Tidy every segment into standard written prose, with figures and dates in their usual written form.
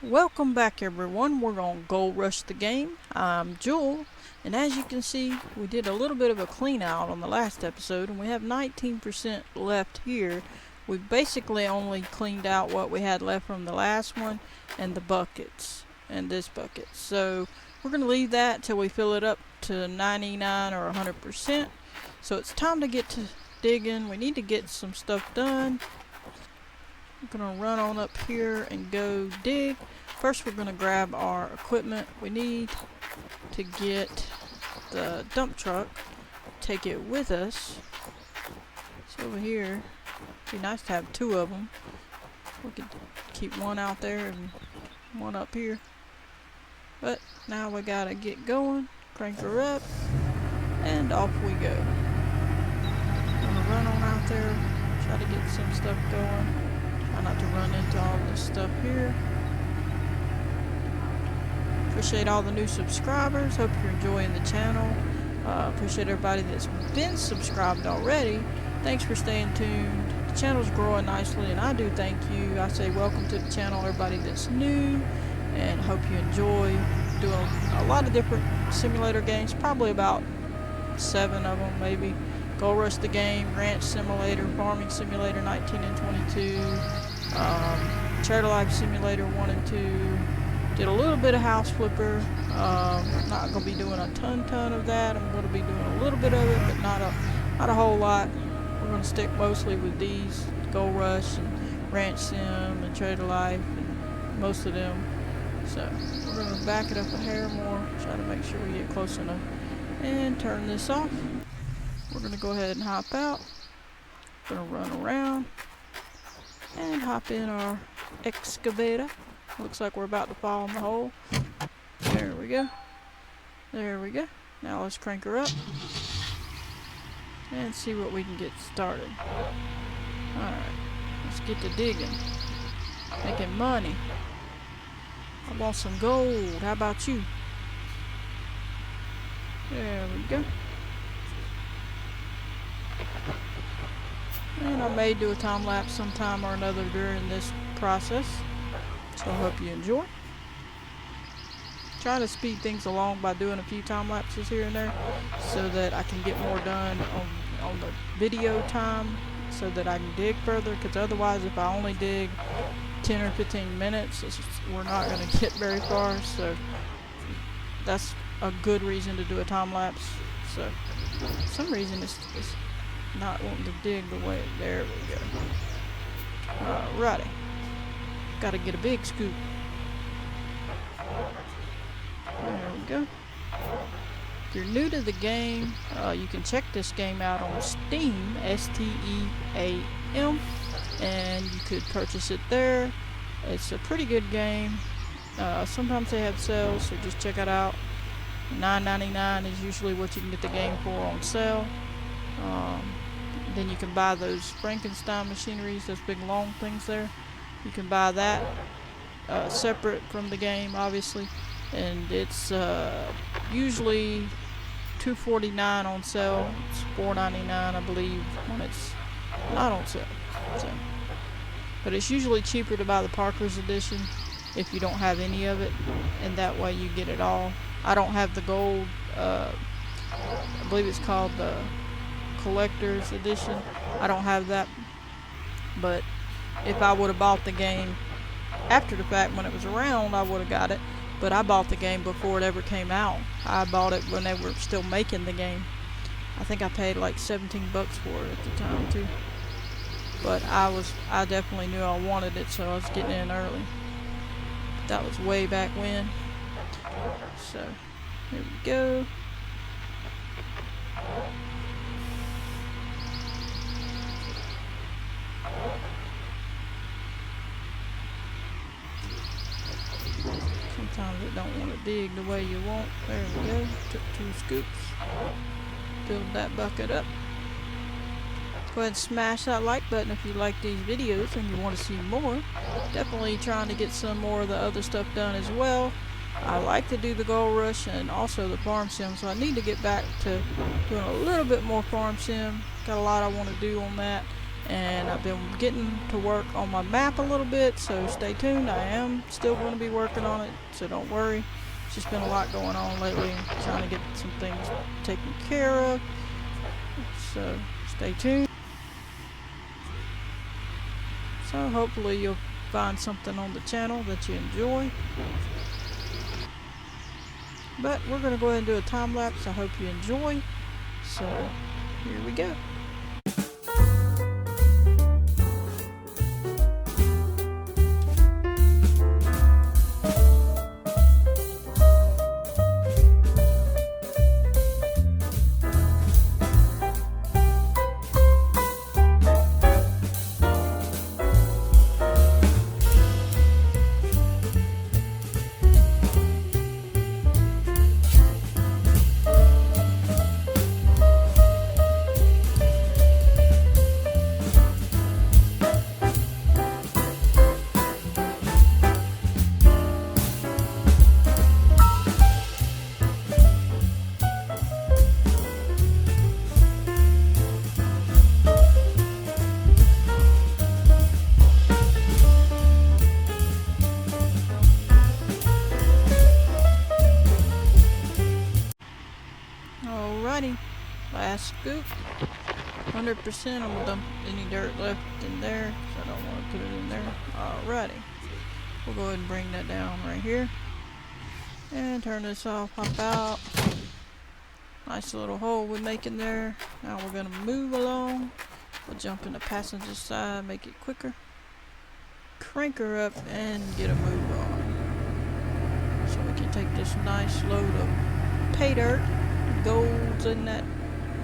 Welcome back everyone, we're gonna Gold Rush the game. I'm Jewel, and as you can see, we did a little bit of a clean out on the last episode, and we have 19% left here. We basically only cleaned out what we had left from the last one, and the buckets, and this bucket. So we're gonna leave that till we fill it up to 99 or 100%. So it's time to get to digging. We need to get some stuff done. I'm gonna run on up here and go dig. First we're gonna grab our equipment. We need to get the dump truck, take it with us. It's over here. Be nice to have two of them. We could keep one out there and one up here. But now we gotta get going, crank her up, and off we go. Gonna run on out there, try to get some stuff going. Try not to run into all this stuff here. Appreciate all the new subscribers. Hope you're enjoying the channel. Appreciate everybody that's been subscribed already. Thanks for staying tuned. The channel's growing nicely, and I do thank you. I say welcome to the channel, everybody that's new, and hope you enjoy doing a lot of different simulator games. Probably about 7 of them, maybe. Gold Rush the game, Ranch Simulator, Farming Simulator 19 and 22, Charter Life Simulator 1 and 2. Did a little bit of House Flipper. Not gonna be doing a ton of that. I'm gonna be doing a little bit of it, but not a whole lot. We're gonna stick mostly with these, Gold Rush and Ranch Sim and Charter Life and most of them. So we're gonna back it up a hair more, try to make sure we get close enough, and turn this off. We're gonna go ahead and hop out. Gonna run around and hop in our excavator. Looks like we're about to fall in the hole. There we go. There we go. Now let's crank her up and see what we can get started. Alright, let's get to digging. Making money. I want some gold. How about you? There we go. And I may do a time lapse sometime or another during this process. So I hope you enjoy. Try to speed things along by doing a few time lapses here and there so that I can get more done on the video time so that I can dig further, because otherwise if I only dig 10 or 15 minutes we're not going to get very far. So that's a good reason to do a time lapse. So for some reason it's not wanting to dig the way. There we go. Alrighty. Gotta get a big scoop. There we go. If you're new to the game, you can check this game out on Steam, STEAM, and you could purchase it there. It's a pretty good game. Sometimes they have sales, so just check it out. $9.99 is usually what you can get the game for on sale. Then you can buy those Frankenstein machineries, those big long things there. You can buy that separate from the game, obviously, and it's usually $2.49 on sale. It's $4.99, I believe, when it's not on sale. So, but it's usually cheaper to buy the Parker's edition if you don't have any of it, and that way you get it all. I don't have the gold. I believe it's called the Collector's Edition. I don't have that, but if I would have bought the game after the fact when it was around, I would have got it. But I bought the game before it ever came out. I bought it when they were still making the game. I think I paid like 17 bucks for it at the time too. But I definitely knew I wanted it, so I was getting in early. That was way back when. So here we go. Sometimes it don't want to dig the way you want. There we go. Took 2 scoops. Filled that bucket up. Go ahead and smash that like button if you like these videos and you want to see more. Definitely trying to get some more of the other stuff done as well. I like to do the Gold Rush and also the Farm Sim, so I need to get back to doing a little bit more Farm Sim. Got a lot I want to do on that. and I've been getting to work on my map a little bit, so stay tuned. I am still going to be working on it, so don't worry. It's just been a lot going on lately, trying to get some things taken care of, so stay tuned. So hopefully you'll find something on the channel that you enjoy. But we're going to go ahead and do a time lapse. I hope you enjoy. So here we go. Alrighty, last scoop. 100%. I'm gonna dump any dirt left in there, so I don't want to put it in there. Alrighty, we'll go ahead and bring that down right here and turn this off. Pop out. Nice little hole we make in there. Now we're gonna move along. We'll jump in the passenger side, make it quicker. Crank her up and get a move on, so we can take this nice load of pay dirt. Gold's in that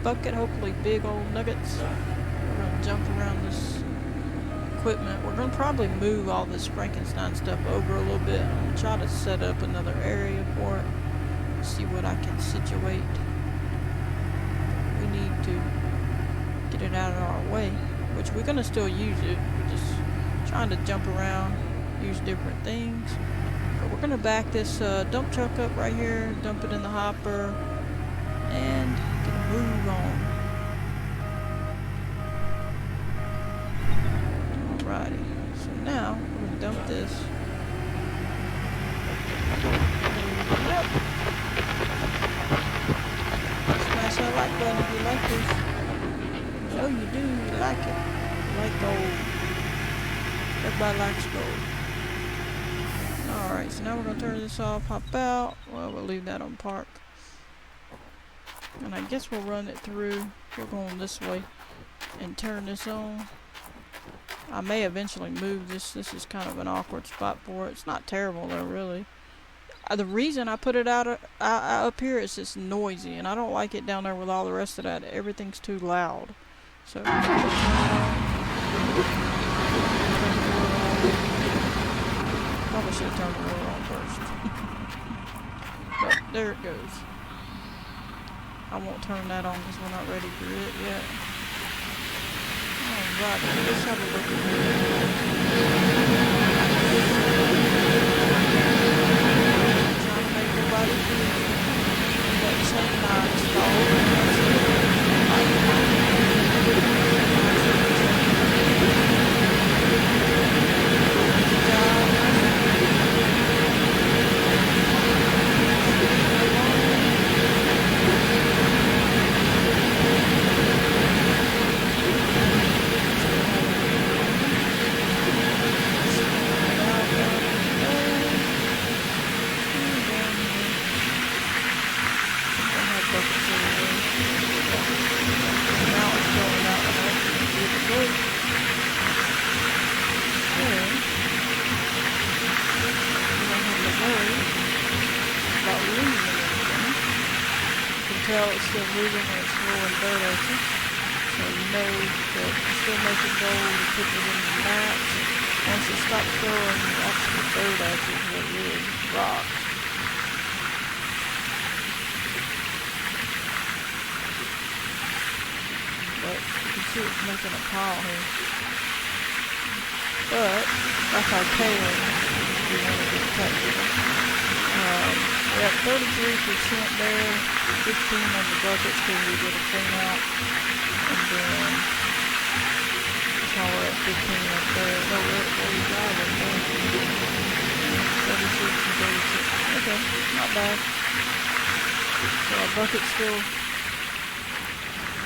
bucket, hopefully big old nuggets. We're gonna jump around this equipment. We're gonna probably move all this Frankenstein stuff over a little bit. I'm gonna try to set up another area for it, see what I can situate. We need to get it out of our way, which we're gonna still use it. We're just trying to jump around, use different things. But we're gonna back this dump truck up right here, dump it in the hopper, and get a move on. Alrighty, so now we're gonna dump this. Yep. Smash that like button if you like this. I know you do, you like it. You like gold. Everybody likes gold. Alright, so now we're gonna turn this off, hop out. Well, we'll leave that on park. And I guess we'll run it through. We're going this way and turn this on. I may eventually move this. This is kind of an awkward spot for it. It's not terrible though, really. The reason I put it out up here is it's noisy, and I don't like it down there with all the rest of that. Everything's too loud. So probably should have turned the rotor on first. But there it goes. I won't turn that on because we're not ready for it yet. Alright, let's have a look at it. Trying to make everybody feel that chain I installed. It's still moving and it's throwing dirt at you, so you know that you're still making gold and putting it in the maps. Once it stops throwing actual dirt at you, is what it is, rocks. But you can see it's making a pile here. But that's our tailing if you want to get technical. We're at 33% there, 15 on the buckets because we did a clean out, and then That's why we're at 15 up there. No, we're at 45 up there. 36 and 36. Okay, not bad. So our bucket's still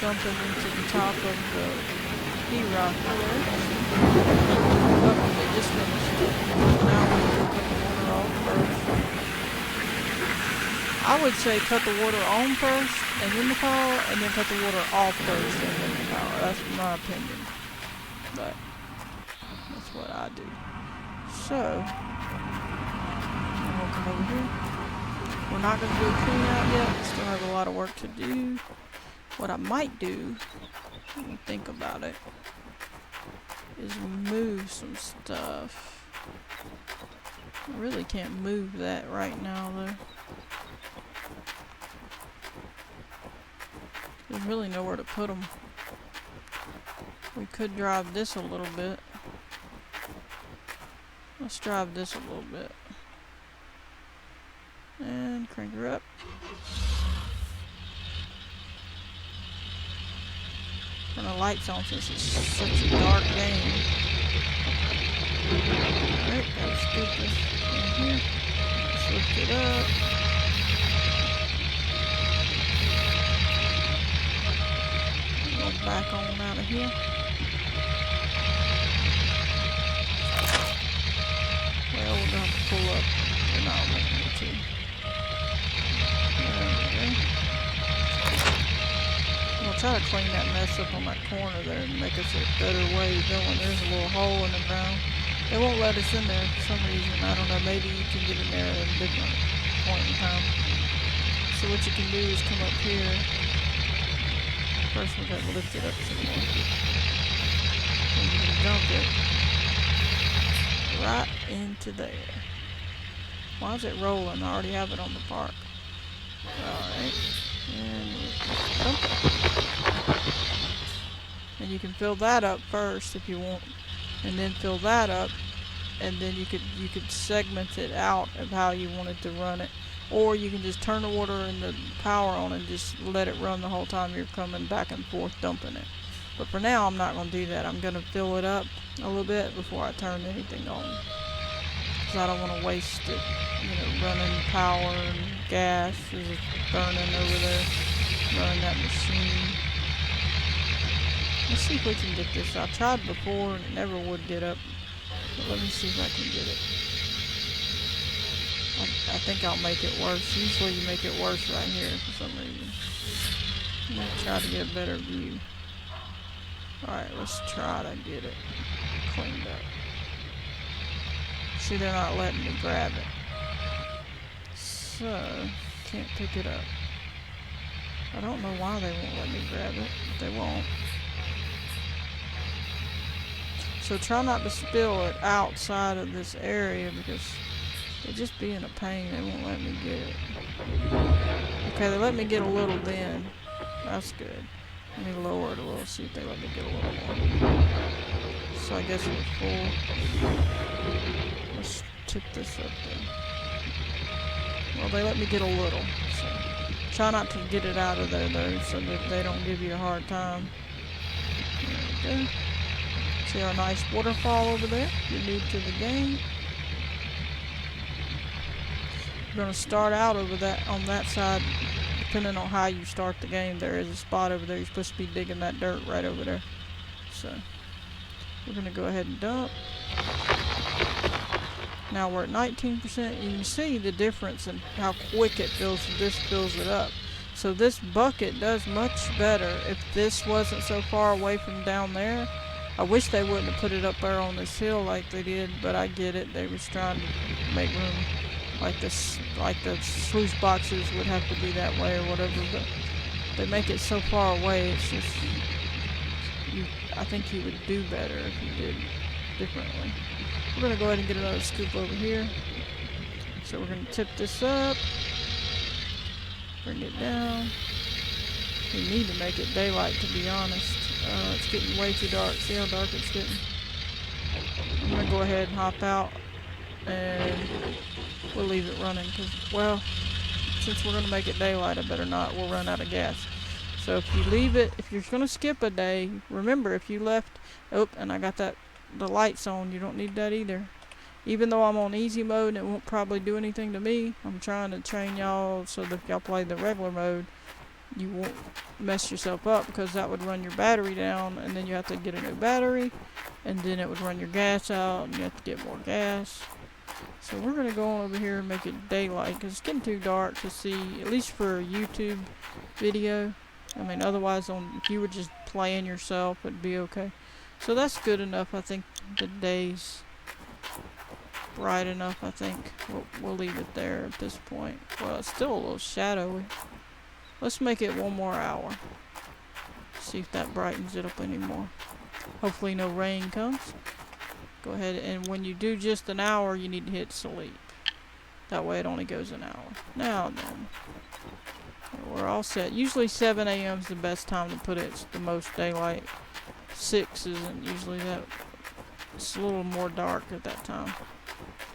dumping into the top of the P-rock there. Oh, they just finished. Now we can cut the water off first. I would say cut the water on first, and then the power, and then cut the water off first, and then the power. That's my opinion. But that's what I do. So, we'll come over here. We're not going to do a clean out yet. We still have a lot of work to do. What I might do, let me think about it, is move some stuff. I really can't move that right now, though. There's really nowhere to put them. We could drive this a little bit. Let's drive this a little bit. And crank her up. Turn the lights on since it's such a dark game. Alright, gotta scoop this in here. Let's lift it up. Go back on out of here. Well, we're gonna have to pull up. We're not wanting to. There we go. We'll try to clean that mess up on that corner there and make us a better way going. There's a little hole in the ground. They won't let us in there for some reason. I don't know. Maybe you can get in there at a different point in time. So what you can do is come up here. First, we're going to lift it up some more. And you can dump it right into there. Why is it rolling? I already have it on the park. Alright. And dump it. And you can fill that up first if you want. And then fill that up. And then you could segment it out of how you wanted to run it. Or you can just turn the water and the power on and just let it run the whole time you're coming back and forth dumping it. But for now, I'm not going to do that. I'm going to fill it up a little bit before I turn anything on. Because I don't want to waste it, running power and gas is burning over there, running that machine. Let's see if we can get this. I tried before and it never would get up. But let me see if I can get it. I think I'll make it worse. Usually you make it worse right here for some reason. I'm going to try to get a better view. Alright, let's try to get it cleaned up. See, they're not letting me grab it. So, can't pick it up. I don't know why they won't let me grab it, but they won't. So try not to spill it outside of this area because they're just being a pain. They won't let me get it. Okay, they let me get a little then. That's good. Let me lower it a little, see if they let me get a little more. So I guess we're full. Let's tip this up there. Well, they let me get a little. So try not to get it out of there though, so that they don't give you a hard time. There we go. See our nice waterfall over there? You're new to the game. We're going to start out over that on that side. Depending on how you start the game, there is a spot over there. You're supposed to be digging that dirt right over there. So we're going to go ahead and dump. Now we're at 19%. You can see the difference in how quick it fills. This fills it up. So this bucket does much better if this wasn't so far away from down there. I wish they wouldn't have put it up there on this hill like they did, but I get it. They was trying to make room. Like this, like the sluice boxes would have to be that way or whatever, but they make it so far away. It's just, I think you would do better if you did differently. We're gonna go ahead and get another scoop over here. So we're gonna tip this up, bring it down. We need to make it daylight, to be honest. It's getting way too dark. See how dark it's getting? I'm gonna go ahead and hop out and we'll leave it running because, well, since we're going to make it daylight, I better not. We'll run out of gas. So if you leave it, if you're gonna skip a day, remember if you left, oh, and I got the lights on, you don't need that either. Even though I'm on easy mode and it won't probably do anything to me, I'm trying to train y'all so that if y'all play the regular mode, you won't mess yourself up, because that would run your battery down and then you have to get a new battery, and then it would run your gas out and you have to get more gas. So we're going to go on over here and make it daylight, because it's getting too dark to see, at least for a YouTube video. I mean, otherwise, if you were just playing yourself, it'd be okay. So that's good enough. I think the day's bright enough. I think we'll leave it there at this point. Well, it's still a little shadowy. Let's make it one more hour. See if that brightens it up anymore. Hopefully no rain comes. Go ahead, and when you do just an hour, you need to hit sleep. That way it only goes an hour. Now then, we're all set. Usually 7 a.m. is the best time to put it. It's the most daylight. 6 isn't usually that. It's a little more dark at that time.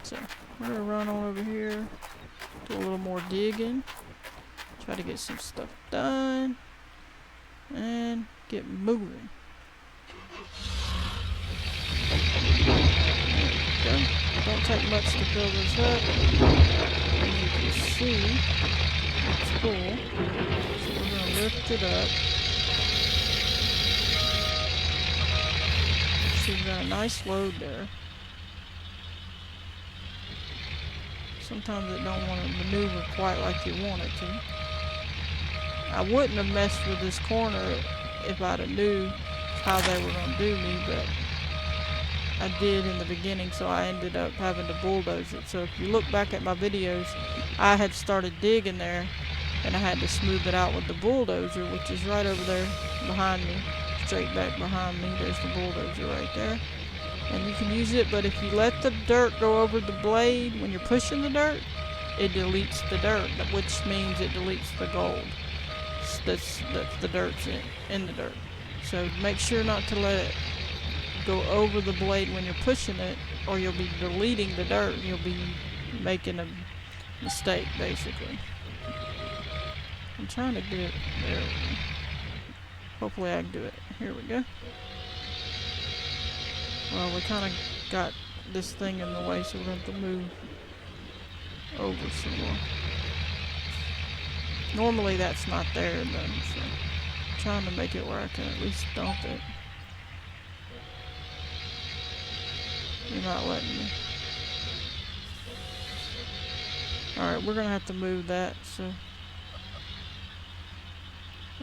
So we're gonna run on over here, do a little more digging, try to get some stuff done, and get moving. There we go. Don't take much to fill this up. As you can see, it's full. So we're gonna lift it up. See, we've got a nice load there. Sometimes it don't want to maneuver quite like you want it to. I wouldn't have messed with this corner if I'd have knew how they were going to do me, but I did in the beginning, so I ended up having to bulldoze it. So if you look back at my videos, I had started digging there, and I had to smooth it out with the bulldozer, which is right over there behind me, straight back behind me. There's the bulldozer right there. And you can use it, but if you let the dirt go over the blade when you're pushing the dirt, it deletes the dirt, which means it deletes the gold. That's the dirt's in the dirt. So make sure not to let it go over the blade when you're pushing it, or you'll be deleting the dirt and you'll be making a mistake, basically. I'm trying to get it there. Hopefully I can do it. Here we go. Well, we kind of got this thing in the way, so we're going to have to move over some more. Normally that's not there, though, so I'm trying to make it where I can at least dump it. You're not letting me. Alright, we're going to have to move that, so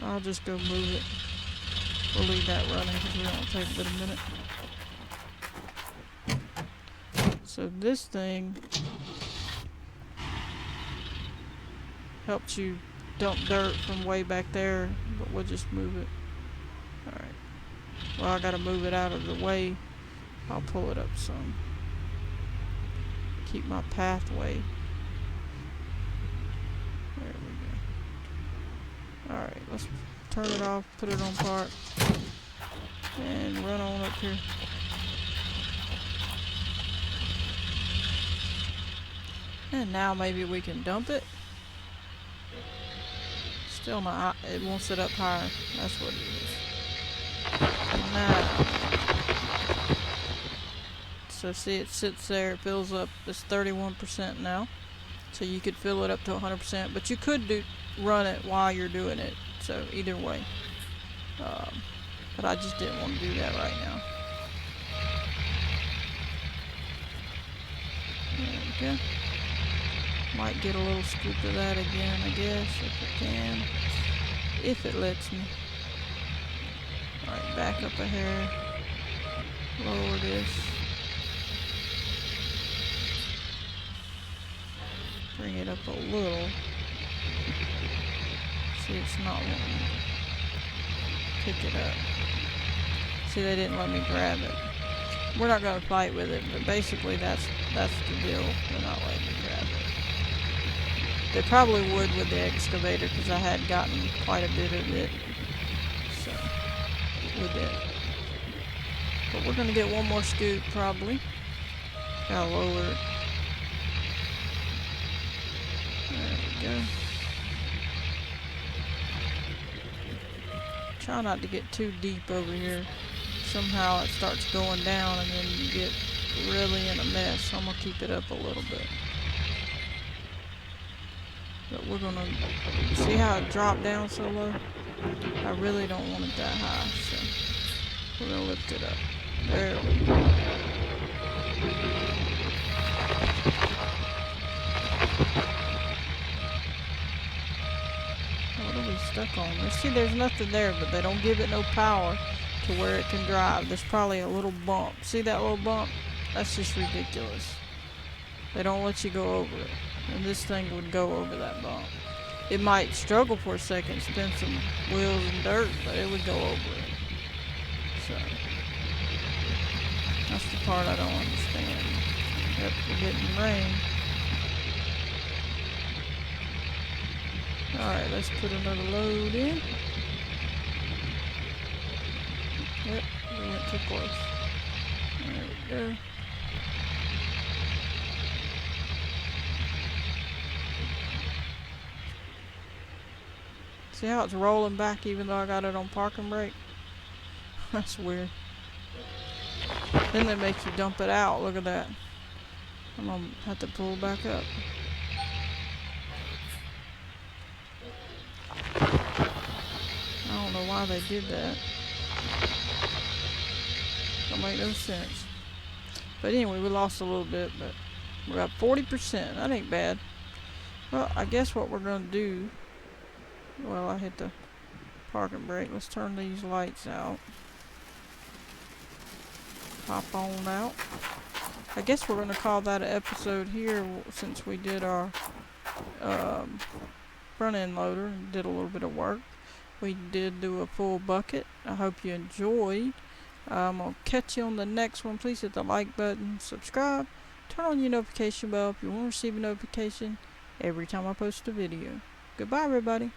I'll just go move it. We'll leave that running because we don't take but a minute. So this thing helps you dump dirt from way back there, but we'll just move it. Alright. Well, I gotta move it out of the way. I'll pull it up some. Keep my pathway. There we go. Alright, let's turn it off, put it on park, and run on up here. And now maybe we can dump it. Still not, it won't sit up higher. That's what it is. Now, so see, it sits there, it fills up. It's 31% now. So you could fill it up to 100%, but you could run it while you're doing it. So either way. But I just didn't want to do that right now. There we go. Might get a little scoop of that again, I guess, if it can. If it lets me. Alright, back up a hair. Lower this. Bring it up a little. See, it's not wanting to pick it up. See, they didn't let me grab it. We're not going to fight with it, but basically that's the deal. They're not letting me grab it. They probably would with the excavator, because I had gotten quite a bit of it. So, with it. But we're going to get one more scoop, probably. Gotta lower it. There we go. Try not to get too deep over here. Somehow it starts going down and then you get really in a mess. So I'm going to keep it up a little bit. But we're going to see how it dropped down so low. I really don't want it that high, so we're going to lift it up. There we go. What are we stuck on? Let's see, there's nothing there, but they don't give it no power to where it can drive. There's probably a little bump. See that little bump? That's just ridiculous. They don't let you go over it. And this thing would go over that bump. It might struggle for a second, spin some wheels and dirt, but it would go over it. So, that's the part I don't understand. Yep, we're getting rain. Alright, let's put another load in. Yep, we went too close. There we go. See how it's rolling back even though I got it on parking brake? That's weird. Then they make you dump it out. Look at that. I'm gonna have to pull back up. I don't know why they did that. Don't make no sense. But anyway, we lost a little bit, but we're at 40%. That ain't bad. Well, I guess what we're gonna do. Well, I hit the parking brake. Let's turn these lights out. Pop on out. I guess we're going to call that an episode here since we did our front end loader and did a little bit of work. We did do a full bucket. I hope you enjoyed. I'm going to catch you on the next one. Please hit the like button, subscribe, turn on your notification bell if you want to receive a notification every time I post a video. Goodbye, everybody.